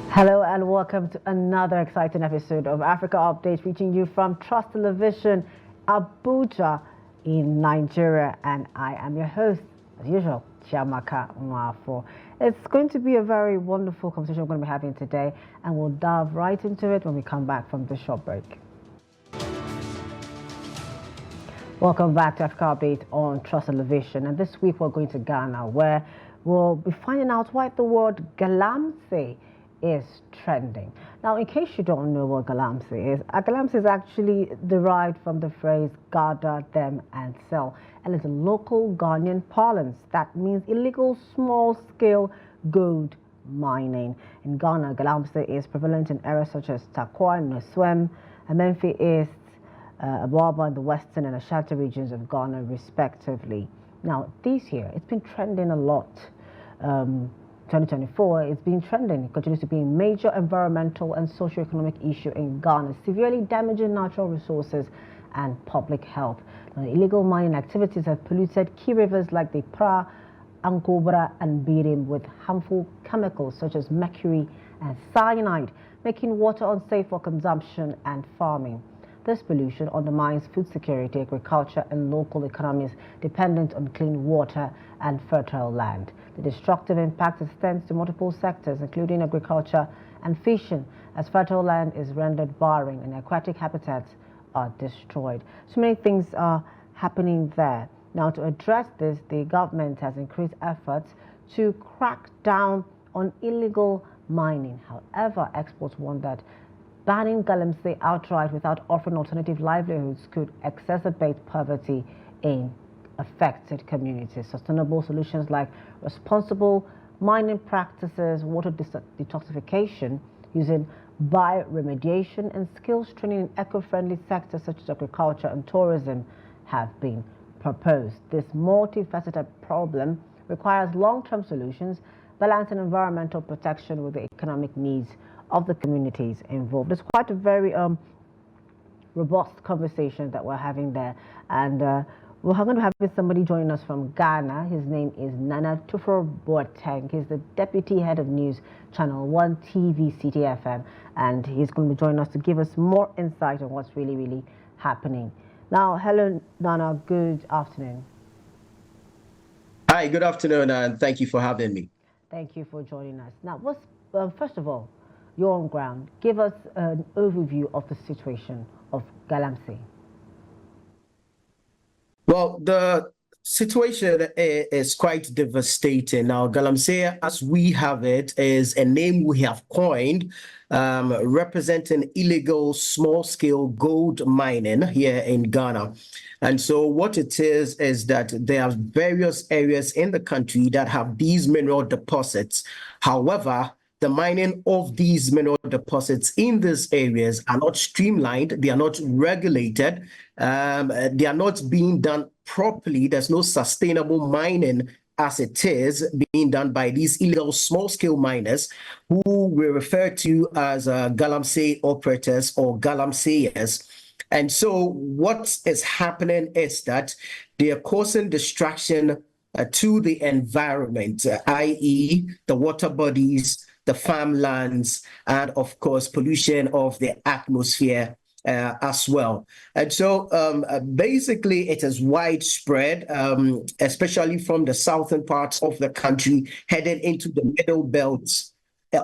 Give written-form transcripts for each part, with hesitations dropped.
Hello and welcome to another exciting episode of Africa Updates, reaching you from Trust Television, Abuja in Nigeria. And I am your host, as usual, Chiamaka Nwanfor. It's going to be a very wonderful conversation we're going to be having today, and we'll dive right into it when we come back from this short break. Welcome back to Africa Update on Trust Television. And this week we're going to Ghana, where we'll be finding out why the word Galamsey is trending. Now, in case you don't know what Galamsey is, a Galamsey is actually derived from the phrase gather them and sell, and it's a local Ghanaian parlance that means illegal small-scale gold mining. In Ghana, Galamsey is prevalent in areas such as Takwa, Noswem, and Memphis East, Ababa in the western and Ashanti regions of Ghana, respectively. Now, this year, it's been trending a lot. 2024, it's been trending. It continues to be a major environmental and socio-economic issue in Ghana, severely damaging natural resources and public health. Now, illegal mining activities have polluted key rivers like the Pra, Ankobra, and Birim with harmful chemicals such as mercury and cyanide, making water unsafe for consumption and farming. This pollution undermines food security, agriculture, and local economies dependent on clean water and fertile land. The destructive impact extends to multiple sectors, including agriculture and fishing, as fertile land is rendered barren and aquatic habitats are destroyed. So many things are happening there. Now, to address this, the government has increased efforts to crack down on illegal mining. However, experts warn that banning Galamsey outright without offering alternative livelihoods could exacerbate poverty in affected communities. Sustainable solutions like responsible mining practices, water detoxification, using bioremediation, and skills training in eco-friendly sectors such as agriculture and tourism have been proposed. This multifaceted problem requires long-term solutions, balancing environmental protection with the economic needs of the communities involved. It's quite a very robust conversation that we're having there, and we're going to have somebody joining us from Ghana. His name is Nwanfor Boateng. He's the Deputy Head of News, Channel 1 TV CTFM, and he's going to be joining us to give us more insight on what's really happening. Now, hello, Nana. Good afternoon. Hi, good afternoon, and thank you for having me. Thank you for joining us. Now, first of all, you're on ground. Give us an overview of the situation of Galamsey. Well, the situation is quite devastating. Now, Galamsey, as we have it, is a name we have coined representing illegal small-scale gold mining here in Ghana. And so what it is that there are various areas in the country that have these mineral deposits. However, the mining of these mineral deposits in these areas are not streamlined, they are not regulated, they are not being done properly. There's no sustainable mining as it is being done by these illegal small-scale miners who we refer to as Galamsey operators or Galamseyers. And so what is happening is that they are causing distraction to the environment, i.e. the water bodies, the farmlands, and of course, pollution of the atmosphere as well. And so basically it is widespread, especially from the southern parts of the country, heading into the middle belts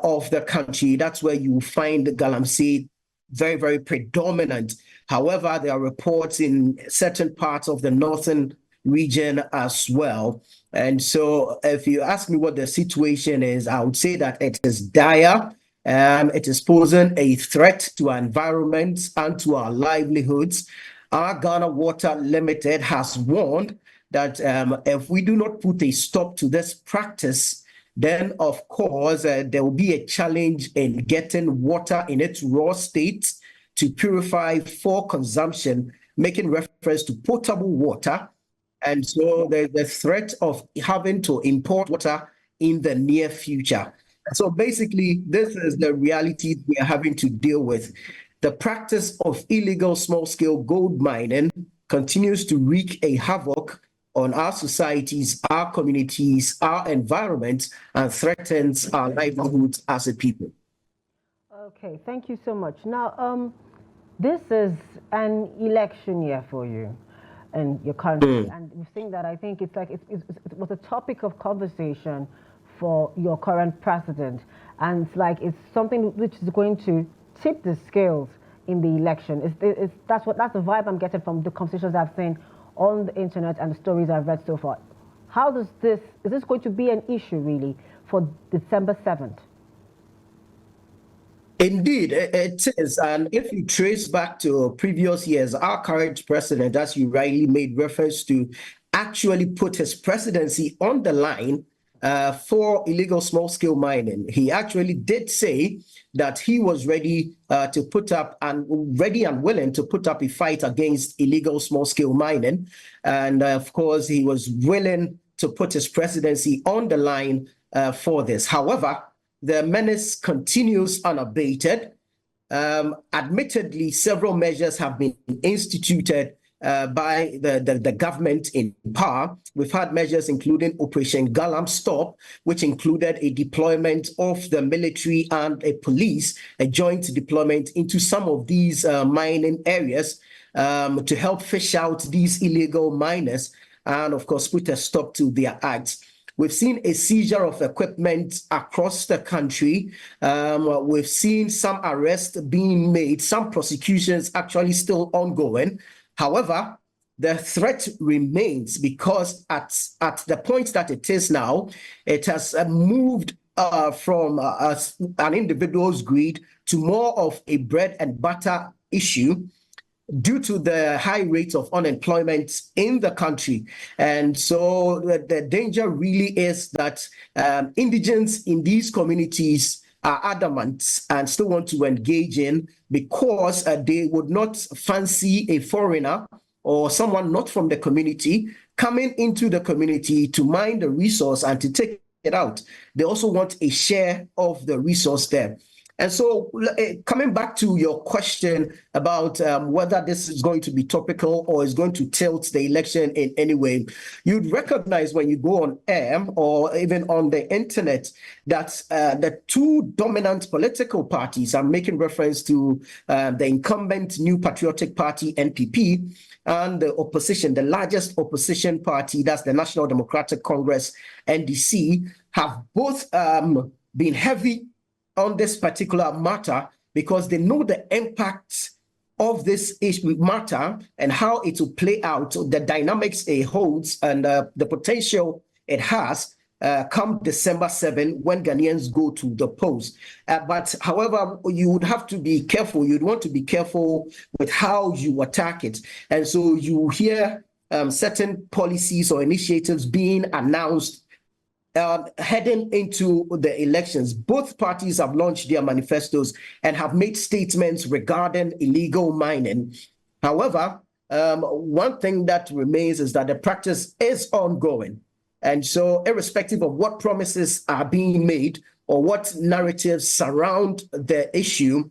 of the country. That's where you find the Galamsey very predominant. However, there are reports in certain parts of the northern region as well. And so if you ask me what the situation is, I would say that it is dire. It is posing a threat to our environment and to our livelihoods. Our Ghana Water Limited has warned that if we do not put a stop to this practice, then of course there will be a challenge in getting water in its raw state to purify for consumption, making reference to potable water. And so there's the threat of having to import water in the near future. So basically, this is the reality we are having to deal with. The practice of illegal small-scale gold mining continues to wreak a havoc on our societies, our communities, our environment, and threatens our livelihoods as a people. Okay, thank you so much. Now, this is an election year for you and your country, and we think that I think it's like it was a topic of conversation for your current president, and it's like it's something which is going to tip the scales in the election. That's the vibe I'm getting from the conversations I've seen on the internet and the stories I've read so far. How does this is this going to be an issue really for December 7th? Indeed, it is. And if you trace back to previous years, our current president, as you rightly made reference to, actually put his presidency on the line for illegal small-scale mining. He actually did say that he was ready to put up and ready and willing to put up a fight against illegal small-scale mining. And of course, he was willing to put his presidency on the line for this. However, the menace continues unabated. Admittedly, several measures have been instituted by the government in power. We've had measures including Operation Galam Stop, which included a deployment of the military and a police, a joint deployment into some of these mining areas to help fish out these illegal miners and, of course, put a stop to their acts. We've seen a seizure of equipment across the country. We've seen some arrests being made, some prosecutions actually still ongoing. However, the threat remains because at the point that it is now, it has moved from an individual's greed to more of a bread and butter issue due to the high rate of unemployment in the country. And so the danger really is that indigents in these communities are adamant and still want to engage in because they would not fancy a foreigner or someone not from the community coming into the community to mine the resource and to take it out. They also want a share of the resource there. And so coming back to your question about whether this is going to be topical or is going to tilt the election in any way, you'd recognize when you go on air or even on the internet that the two dominant political parties, I'm making reference to the incumbent New Patriotic Party, NPP, and the opposition, the largest opposition party, that's the National Democratic Congress, NDC, have both been heavy on this particular matter because they know the impact of this matter and how it will play out, the dynamics it holds and the potential it has come December 7 when Ghanaians go to the polls. But however, you would have to be careful. You'd want to be careful with how you attack it. And so you hear certain policies or initiatives being announced heading into the elections. Both parties have launched their manifestos and have made statements regarding illegal mining. However, one thing that remains is that the practice is ongoing. And so irrespective of what promises are being made or what narratives surround the issue,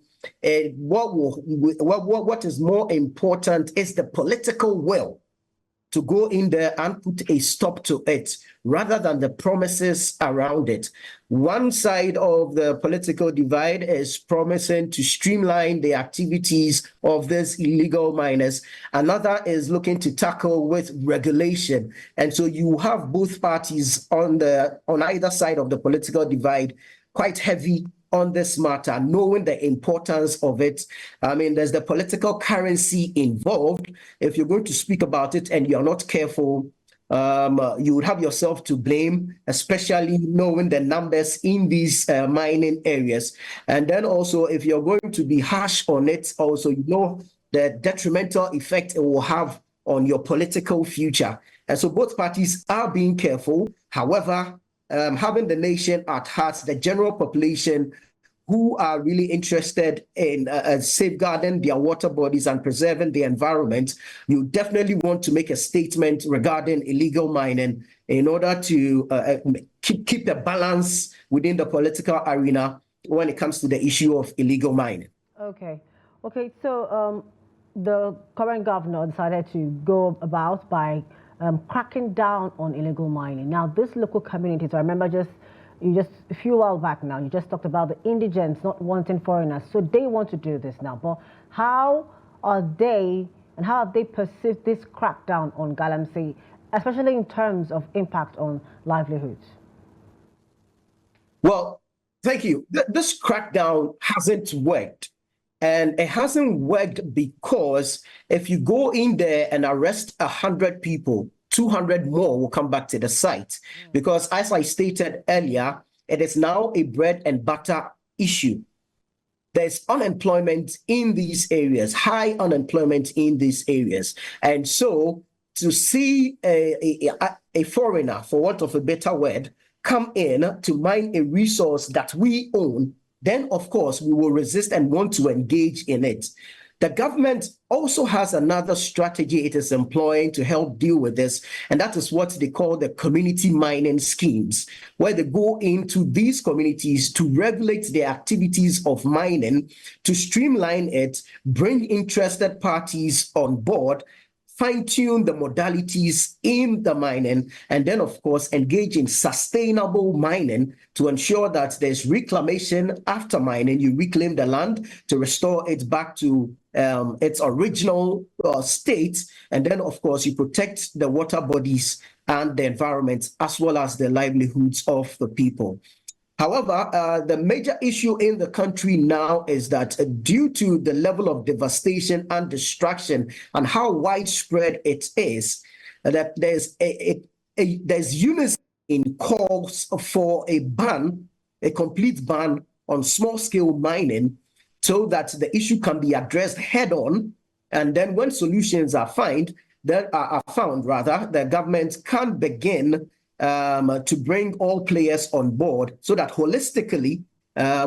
what is more important is the political will to go in there and put a stop to it, rather than the promises around it. One side of the political divide is promising to streamline the activities of these illegal miners. Another is looking to tackle with regulation. And so you have both parties on either side of the political divide quite heavy on this matter, knowing the importance of it. I mean, there's the political currency involved. If you're going to speak about it and you're not careful, you would have yourself to blame, especially knowing the numbers in these mining areas. And then also, if you're going to be harsh on it, also, you know the detrimental effect it will have on your political future. And so both parties are being careful. However, having the nation at heart, the general population who are really interested in safeguarding their water bodies and preserving the environment, you definitely want to make a statement regarding illegal mining in order to keep the balance within the political arena when it comes to the issue of illegal mining. Okay. So the current governor decided to go about by cracking down on illegal mining. Now, these local communities, I remember just you just, a few while back now, you just talked about the indigents not wanting foreigners. So they want to do this now. But how are they, and how have they perceived this crackdown on Galamsey, especially in terms of impact on livelihoods? Well, thank you. This crackdown hasn't worked. And it hasn't worked because if you go in there and arrest 100 people, 200 more will come back to the site. Because as I stated earlier, it is now a bread and butter issue. There's unemployment in these areas, high unemployment in these areas. And so to see a foreigner, for want of a better word, come in to mine a resource that we own, then of course we will resist and want to engage in it. The government also has another strategy it is employing to help deal with this, and that is what they call the community mining schemes, where they go into these communities to regulate the activities of mining, to streamline it, bring interested parties on board, fine-tune the modalities in the mining, and then, of course, engage in sustainable mining to ensure that there's reclamation after mining. You reclaim the land to restore it back to its original state, and then, of course, you protect the water bodies and the environment, as well as the livelihoods of the people. However, the major issue in the country now is that due to the level of devastation and destruction and how widespread it is, that there's unity in calls for a ban, a complete ban on small-scale mining, so that the issue can be addressed head-on, and then when solutions are found, the government can begin to bring all players on board so that holistically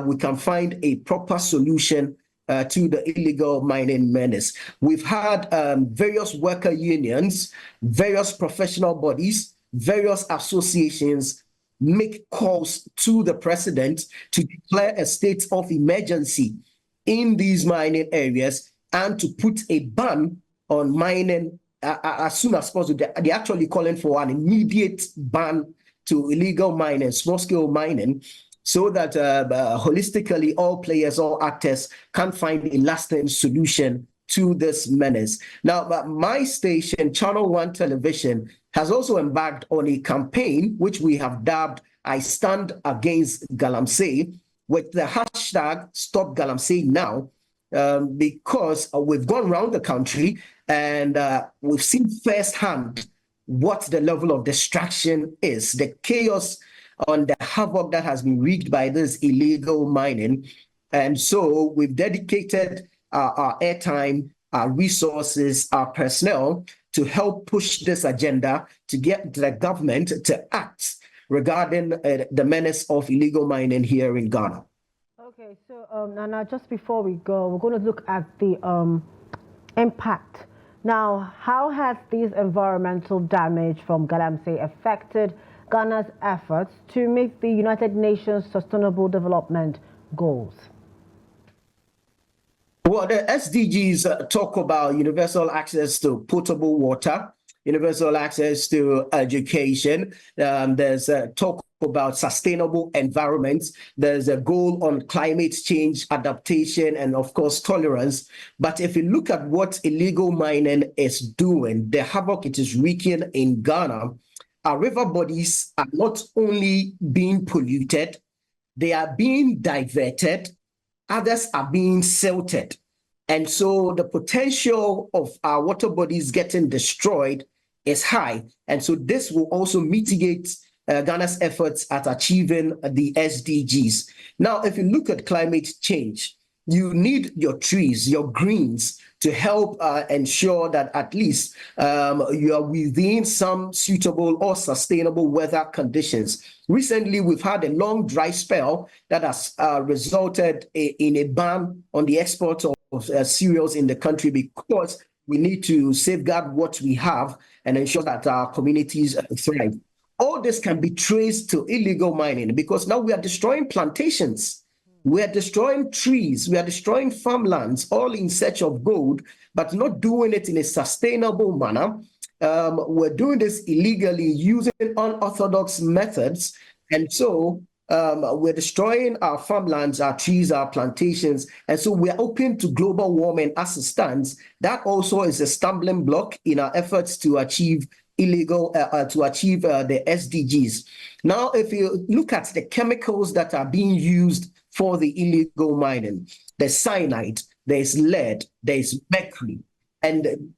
we can find a proper solution to the illegal mining menace. We've had various worker unions, various professional bodies, various associations make calls to the president to declare a state of emergency in these mining areas and to put a ban on mining as soon as possible. They're actually calling for an immediate ban to illegal mining, small-scale mining, so that holistically all players, all actors can find a lasting solution to this menace. Now, my station, Channel One Television, has also embarked on a campaign which we have dubbed I Stand Against Galamsey, with the hashtag Stop Galamsey Now, because we've gone around the country and we've seen firsthand what the level of destruction is, the chaos on the havoc that has been wreaked by this illegal mining. And so we've dedicated our airtime, our resources, our personnel to help push this agenda to get the government to act regarding the menace of illegal mining here in Ghana. Okay, so Nana, just before we go, we're going to look at the impact. Now, how has this environmental damage from Galamsey affected Ghana's efforts to meet the United Nations Sustainable Development Goals? Well, the SDGs talk about universal access to potable water, universal access to education. There's talk about sustainable environments. There's a goal on climate change, adaptation, and of course, tolerance. But if you look at what illegal mining is doing, the havoc it is wreaking in Ghana, our river bodies are not only being polluted, they are being diverted, others are being silted. And so the potential of our water bodies getting destroyed is high. And so this will also mitigate Ghana's efforts at achieving the SDGs. Now, if you look at climate change, you need your trees, your greens, to help ensure that at least you are within some suitable or sustainable weather conditions. Recently, we've had a long dry spell that has resulted in a ban on the export of cereals in the country, because we need to safeguard what we have and ensure that our communities thrive. All this can be traced to illegal mining, because now we are destroying plantations. We are destroying trees, we are destroying farmlands, all in search of gold, but not doing it in a sustainable manner. We're doing this illegally using unorthodox methods. And so we're destroying our farmlands, our trees, our plantations, and so we're open to global warming as it stands. That also is a stumbling block in our efforts to achieve the SDGs. Now, if you look at the chemicals that are being used for the illegal mining, there's cyanide, there's lead, there's mercury, and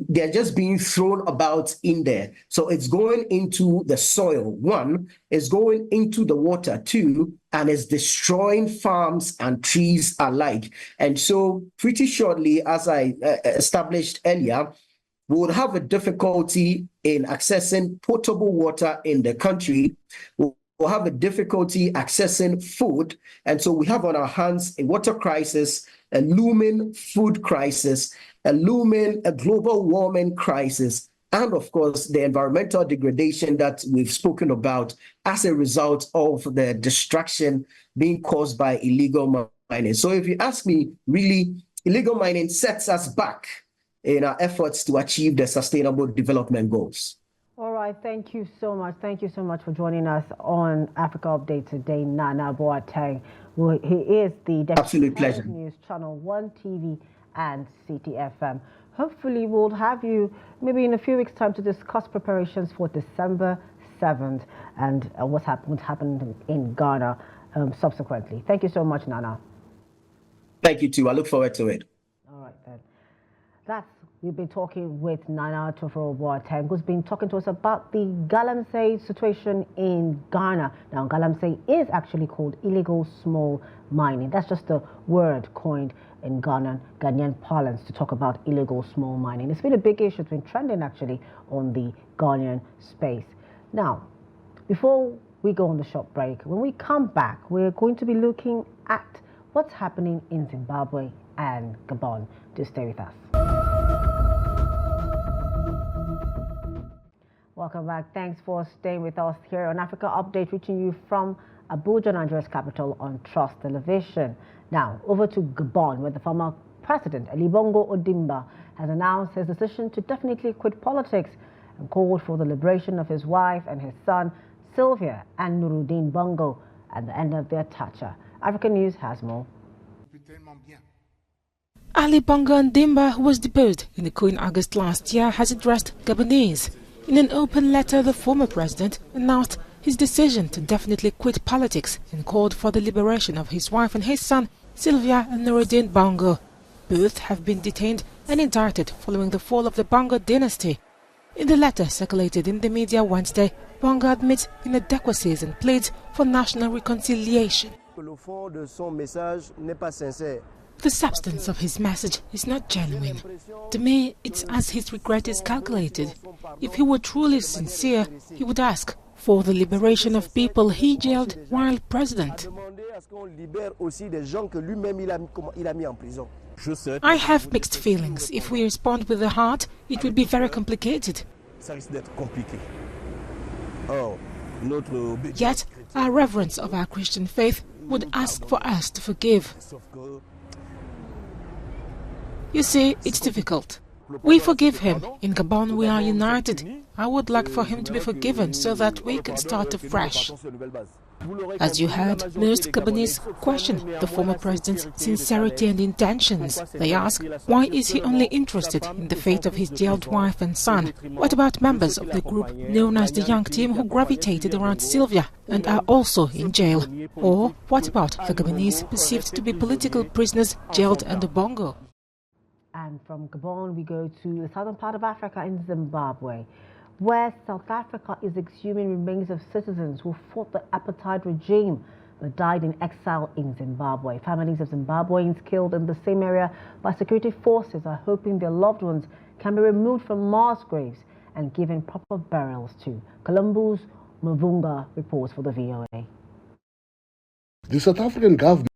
they're just being thrown about in there. So it's going into the soil, one, it's going into the water, two, and it's destroying farms and trees alike. And so pretty shortly, as I established earlier, we would have a difficulty in accessing potable water in the country. We'll have a difficulty accessing food. And so we have on our hands a water crisis, a looming food crisis, a looming global warming crisis, and of course, the environmental degradation that we've spoken about as a result of the destruction being caused by illegal mining. So if you ask me, really, illegal mining sets us back in our efforts to achieve the sustainable development goals. All right, thank you so much. Thank you so much for joining us on Africa Update today, Nana Boateng. Well, he is the Absolute pleasure. News Channel 1 TV and CTFM. Hopefully, we'll have you maybe in a few weeks' time to discuss preparations for December 7th and what's happened in Ghana subsequently. Thank you so much, Nana. Thank you, too. I look forward to it. All right, then. We've been talking with Nana Boateng, who's been talking to us about the Galamsey situation in Ghana. Now, Galamsey is actually called illegal small mining. That's just a word coined in Ghanaian parlance to talk about illegal small mining. It's been a big issue. It's been trending actually on the Ghanaian space. Now, before we go on the short break, when we come back, we're going to be looking at what's happening in Zimbabwe and Gabon. Do stay with us. Welcome back. Thanks for staying with us here on Africa Update, reaching you from Abuja, Nigeria's capital, on Trust Television. Now, over to Gabon, where the former president, Bongo Ondimba, has announced his decision to definitely quit politics and called for the liberation of his wife and his son, Sylvia and Nuruddin Bongo, at the end of their torture. African News has more. Bongo Ondimba, who was deposed in the coup in August last year, has addressed Gabonese. In an open letter, the former president announced his decision to definitely quit politics and called for the liberation of his wife and his son, Sylvia and Nuruddin Bongo. Both have been detained and indicted following the fall of the Bongo dynasty. In the letter circulated in the media Wednesday, Bongo admits inadequacies and pleads for national reconciliation. The substance of his message is not genuine. To me, it's as his regret is calculated. If he were truly sincere, he would ask for the liberation of people he jailed while president. I have mixed feelings. If we respond with the heart, it would be very complicated. Yet, our reverence of our Christian faith would ask for us to forgive. You see, it's difficult. We forgive him. In Gabon, we are united. I would like for him to be forgiven so that we can start afresh. As you heard, most Gabonese question the former president's sincerity and intentions. They ask, why is he only interested in the fate of his jailed wife and son? What about members of the group known as the Young Team who gravitated around Sylvia and are also in jail? Or what about the Gabonese perceived to be political prisoners jailed under Bongo? And from Gabon, we go to the southern part of Africa in Zimbabwe, where South Africa is exhuming remains of citizens who fought the apartheid regime but died in exile in Zimbabwe. Families of Zimbabweans killed in the same area by security forces are hoping their loved ones can be removed from mass graves and given proper burials too. Columbu's Mavunga reports for the VOA. The South African government